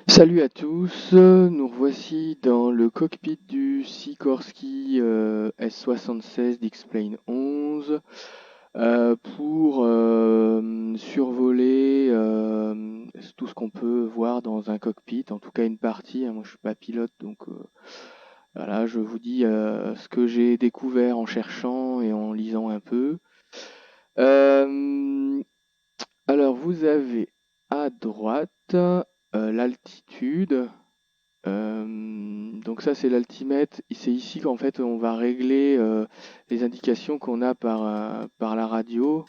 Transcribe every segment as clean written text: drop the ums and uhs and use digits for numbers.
Salut à tous, nous revoici dans le cockpit du Sikorsky S-76 d'X-Plane 11 pour survoler tout ce qu'on peut voir dans un cockpit, en tout cas une partie, hein. Moi je suis pas pilote donc voilà, je vous dis ce que j'ai découvert en cherchant et en lisant un peu. Euh, alors vous avez à droite l'altitude. Donc ça c'est l'altimètre, c'est ici qu'en fait on va régler les indications qu'on a par la radio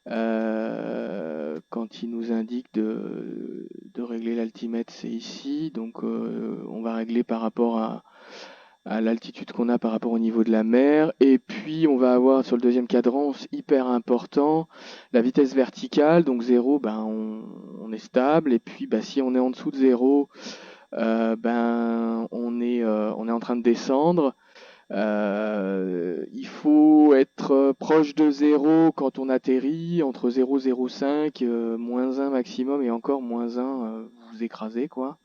quand il nous indique de régler l'altimètre, c'est ici. Donc on va régler par rapport à l'altitude qu'on a par rapport au niveau de la mer. Et puis on va avoir sur le deuxième cadran, hyper important, la vitesse verticale. Donc 0, ben, on est stable. Et puis ben, si on est en dessous de 0, ben, on est en train de descendre. Il faut être proche de 0 quand on atterrit, entre 0 et 0,5, moins 1 maximum, et encore moins 1, vous vous écrasez, quoi.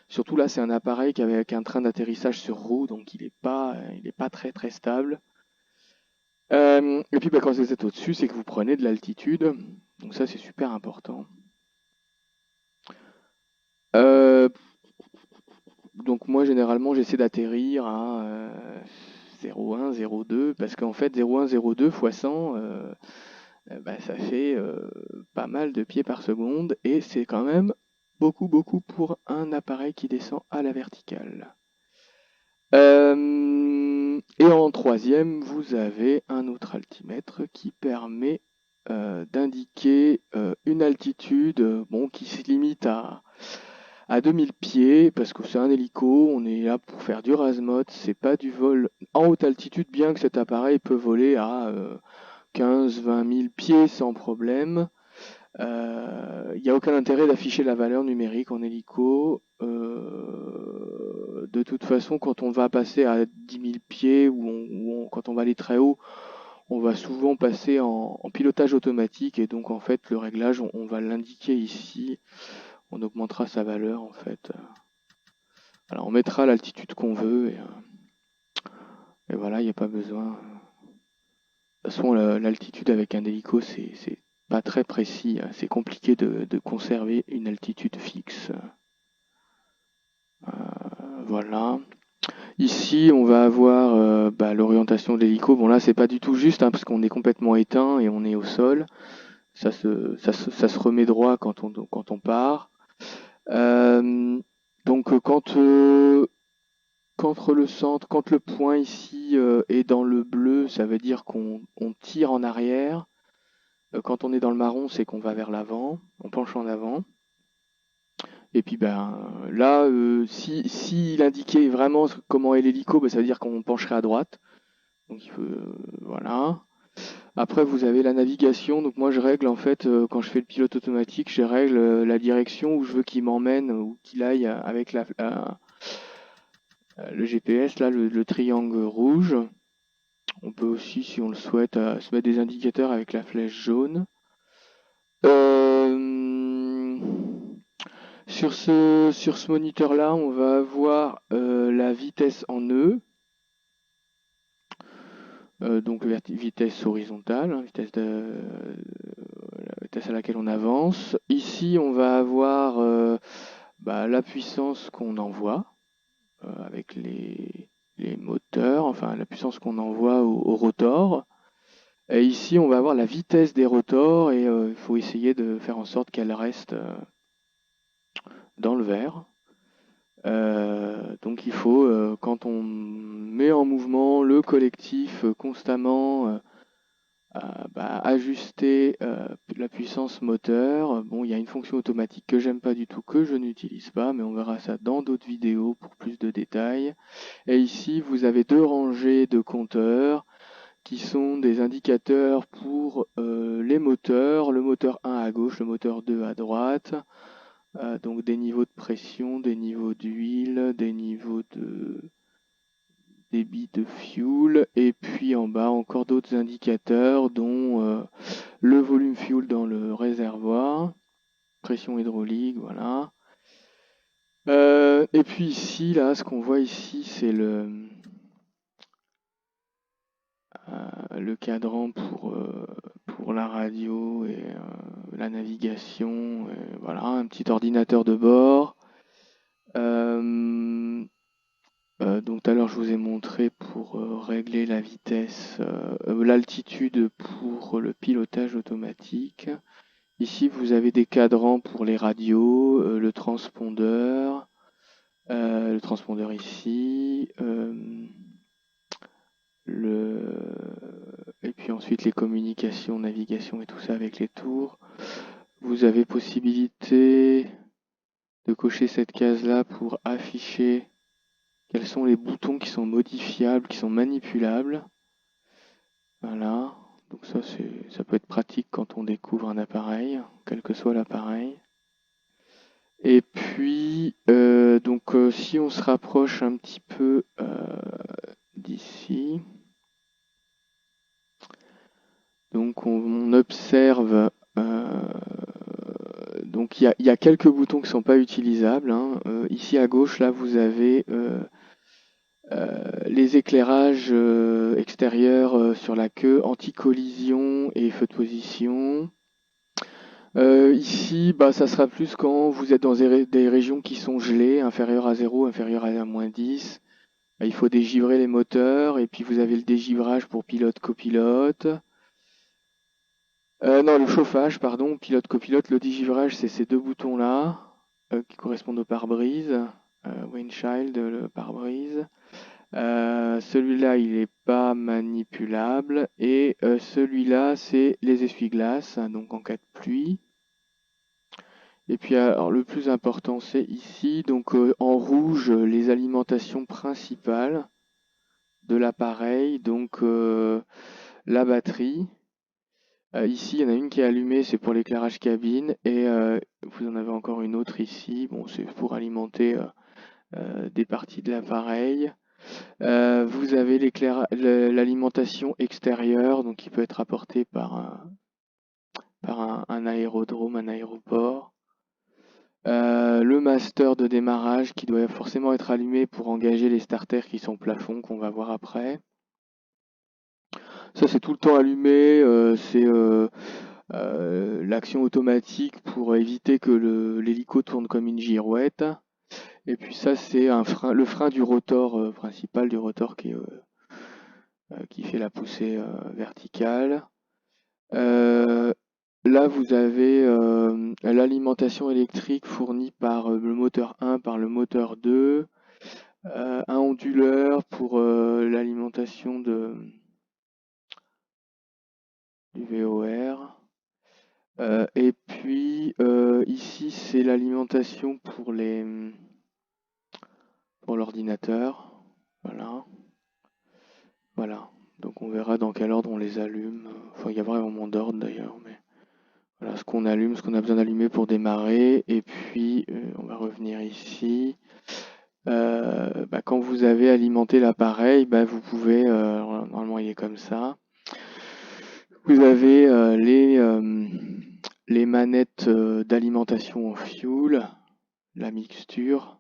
Surtout là, c'est un appareil avec un train d'atterrissage sur roue, donc il est pas très très stable. Et puis bah, quand vous êtes au-dessus, c'est que vous prenez de l'altitude, donc ça c'est super important. Euh, Donc moi généralement j'essaie d'atterrir à 0,1, 0,2 parce qu'en fait 0,1, 0,2 fois 100, bah, ça fait pas mal de pieds par seconde et c'est quand même beaucoup beaucoup pour un appareil qui descend à la verticale. Et en troisième, vous avez un autre altimètre qui permet d'indiquer une altitude bon, qui se limite à 2000 pieds, parce que c'est un hélico, on est là pour faire du RASMOT, c'est pas du vol en haute altitude, bien que cet appareil peut voler à 15-20 000 pieds sans problème. Il n'y a aucun intérêt d'afficher la valeur numérique en hélico. De toute façon, quand on va passer à 10 000 pieds quand on va aller très haut, on va souvent passer en pilotage automatique et donc en fait le réglage, on va l'indiquer ici. On augmentera sa valeur en fait. Alors on mettra l'altitude qu'on veut et voilà, il n'y a pas besoin. De toute façon, l'altitude avec un hélico, c'est pas très précis, hein. C'est compliqué de conserver une altitude fixe. Voilà. Ici, on va avoir bah, l'orientation de l'hélico. Bon là, c'est pas du tout juste hein, parce qu'on est complètement éteint et on est au sol. Ça se remet droit quand on part. Euh, donc quand le point ici est dans le bleu, ça veut dire qu'on tire en arrière. Quand on est dans le marron, c'est qu'on va vers l'avant, on penche en avant. Et puis ben là, si il indiquait vraiment comment est l'hélico, ben, ça veut dire qu'on pencherait à droite. Donc il faut, voilà. Après vous avez la navigation. Donc moi je règle en fait quand je fais le pilote automatique, je règle la direction où je veux qu'il m'emmène ou qu'il aille avec le GPS là, le triangle rouge. On peut aussi, si on le souhaite, se mettre des indicateurs avec la flèche jaune. Euh, sur ce moniteur-là, on va avoir la vitesse en nœud, donc vitesse horizontale, hein, la vitesse à laquelle on avance. Ici, on va avoir bah, la puissance qu'on envoie avec les moteurs, enfin la puissance qu'on envoie au rotor. Et ici, on va avoir la vitesse des rotors et il faut essayer de faire en sorte qu'elle reste dans le vert. Donc il faut, quand on met en mouvement le collectif constamment, bah, ajuster la puissance moteur. Bon, il y a une fonction automatique que j'aime pas du tout, que je n'utilise pas, mais on verra ça dans d'autres vidéos pour plus de détails. Et ici, vous avez deux rangées de compteurs qui sont des indicateurs pour les moteurs, le moteur 1 à gauche, le moteur 2 à droite. Donc des niveaux de pression, des niveaux d'huile, des niveaux de débit de fuel, et puis en bas encore d'autres indicateurs dont le volume fuel dans le réservoir, pression hydraulique, voilà. Et puis ici, là, ce qu'on voit ici, c'est le cadran pour la radio et la navigation. Voilà, un petit ordinateur de bord. Donc tout à l'heure, je vous ai montré pour régler la vitesse, l'altitude pour le pilotage automatique. Ici, vous avez des cadrans pour les radios, le transpondeur ici, et puis ensuite les communications, navigation et tout ça avec les tours. Vous avez possibilité de cocher cette case-là pour afficher quels sont les boutons qui sont modifiables, qui sont manipulables. Voilà, donc ça peut être pratique quand on découvre un appareil, quel que soit l'appareil. Et puis, si on se rapproche un petit peu d'ici, donc on observe, donc il y a quelques boutons qui ne sont pas utilisables, hein. Ici à gauche, là, vous avez les éclairages extérieurs sur la queue, anti-collision et feu de position. Ici, ça sera plus quand vous êtes dans des régions qui sont gelées, inférieures à 0, inférieures à -10. Il faut dégivrer les moteurs, et puis vous avez le dégivrage pour pilote-copilote. Non, le chauffage, pardon, pilote-copilote. Le dégivrage, c'est ces deux boutons-là, qui correspondent au pare-brise. Windshield, le pare-brise. Celui-là, il n'est pas manipulable. Et celui-là, c'est les essuie-glaces, hein, donc en cas de pluie. Et puis alors, le plus important, c'est ici, donc en rouge, les alimentations principales de l'appareil, donc la batterie. Ici, il y en a une qui est allumée, c'est pour l'éclairage cabine, et vous en avez encore une autre ici. Bon, c'est pour alimenter des parties de l'appareil. Vous avez l'alimentation extérieure, donc qui peut être apportée par un aérodrome, un aéroport. Le master de démarrage qui doit forcément être allumé pour engager les starters qui sont plafond, qu'on va voir après. Ça, c'est tout le temps allumé. C'est l'action automatique pour éviter que l'hélico tourne comme une girouette. Et puis ça, c'est le frein du rotor principal, du rotor qui fait la poussée verticale. Là, vous avez l'alimentation électrique fournie par le moteur 1, par le moteur 2, un onduleur pour l'alimentation du VOR. Et puis ici, c'est l'alimentation pour l'ordinateur. Voilà. Voilà. Donc on verra dans quel ordre on les allume. Enfin, il y a vraiment d'ordre d'ailleurs, mais voilà ce qu'on allume, ce qu'on a besoin d'allumer pour démarrer. Et puis on va revenir ici. Quand vous avez alimenté l'appareil, vous pouvez, normalement il est comme ça. Vous avez les manettes d'alimentation en fuel, la mixture.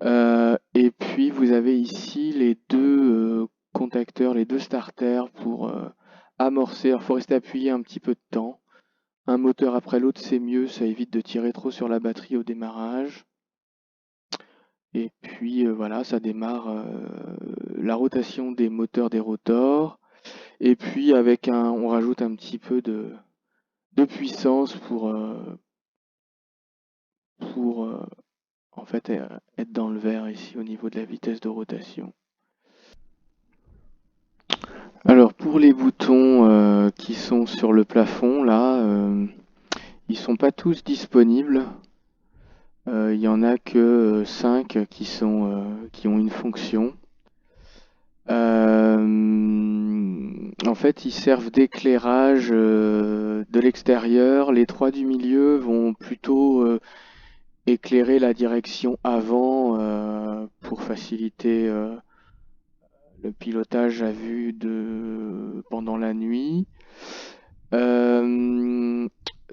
Et puis vous avez ici les deux contacteurs, les deux starters pour amorcer. Alors il faut rester appuyé un petit peu de temps. Un moteur après l'autre, c'est mieux, ça évite de tirer trop sur la batterie au démarrage. Et puis voilà, ça démarre la rotation des moteurs des rotors. Et puis on rajoute un petit peu de puissance pour en fait être dans le vert ici au niveau de la vitesse de rotation. Alors pour les boutons qui sont sur le plafond là, ils sont pas tous disponibles. Il y en a que 5 qui ont une fonction. En fait, ils servent d'éclairage de l'extérieur. Les 3 du milieu vont plutôt éclairer la direction avant pour faciliter le pilotage à vue pendant la nuit.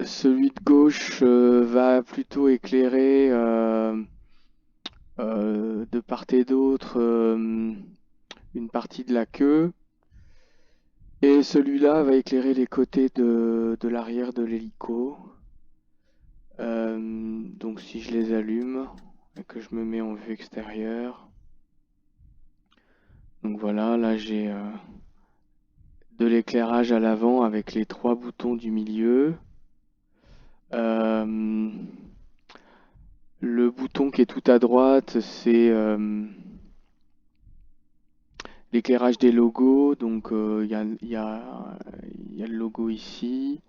Celui de gauche va plutôt éclairer de part et d'autre une partie de la queue. Et celui-là va éclairer les côtés de l'arrière de l'hélico. Donc si je les allume et que je me mets en vue extérieure, donc voilà, là j'ai de l'éclairage à l'avant avec les 3 boutons du milieu. Le bouton qui est tout à droite, c'est l'éclairage des logos. Donc y a le logo ici.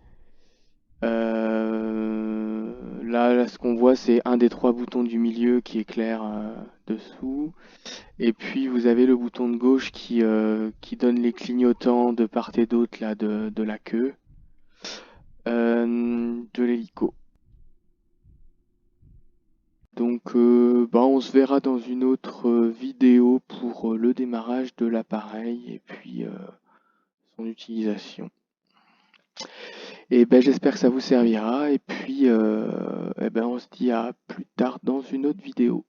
Là, ce qu'on voit, c'est un des 3 boutons du milieu qui éclaire dessous. Et puis vous avez le bouton de gauche qui donne les clignotants de part et d'autre là de la queue de l'hélico. Donc on se verra dans une autre vidéo pour le démarrage de l'appareil et puis son utilisation. Et j'espère que ça vous servira et puis on se dit à plus tard dans une autre vidéo.